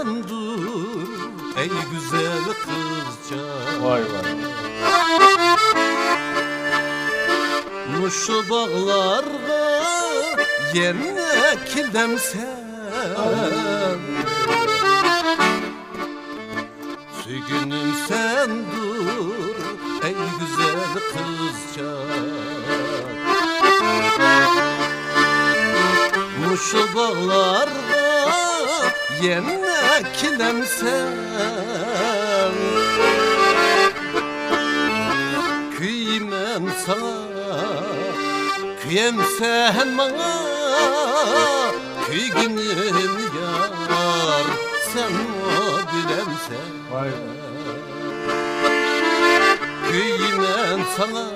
sen dur ey güzel kızca. Vay vay. Muşu bağlarda yerine kildemsen, Sügünüm sen dur ey güzel kızca. Muşu bağlarda yerine kildemsen, Küymem sana, küyem sen bana, küygünüm yar, sen o bilemsen. Vay. Küymem sana,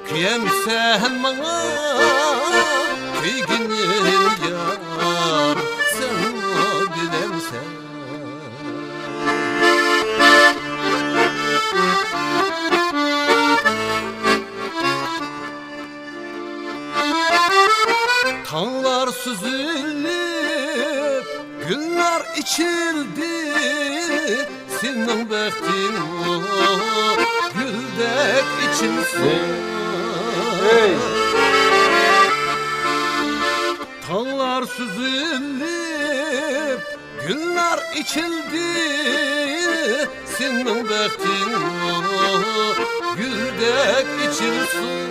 küyem sen bana, küygünüm yar, sen o bilemsen. Tanlar süzülüp, güller içildi, senin bektin o, güldek içilsin. Hey. Tanlar süzülüp, güller içildi, senin bektin o, güldek içilsin.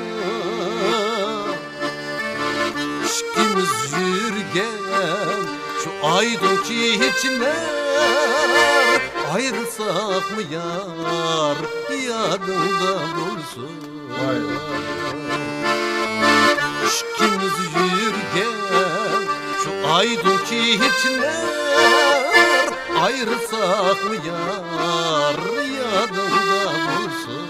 İşkimiz yürgen şu aydın ki hiçler, ayrılsak mı yar yadında bulsun. Vay. İşkimiz yürgen şu aydın ki hiçler, ayrılsak mı yar yadında bulsun.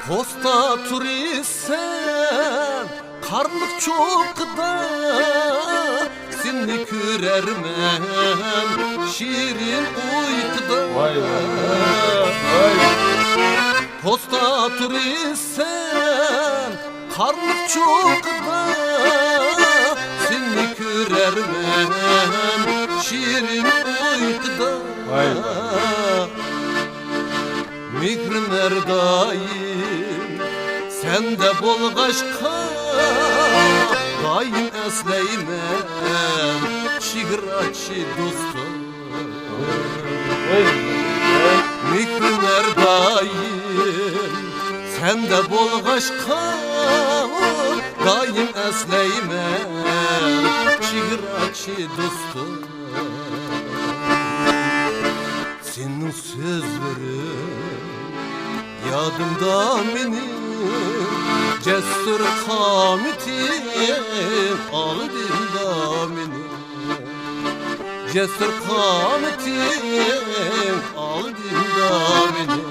Posta turisten karlık çok da, seni kürermem şirin uykuda. Vay vay. Vay. Posta turisten karlık çok da, seni kürermem şirin uykuda. Vay vay. Mihrim her daim sende bol aşka, daim esleymem şigraçı dostum. Mihrim her daim sende bol aşka, daim esleymem şigraçı dostum. Senin sözlerin yadımda benim, cesur kamitim ağrımda benim, cesur kamitim ağrımda benim.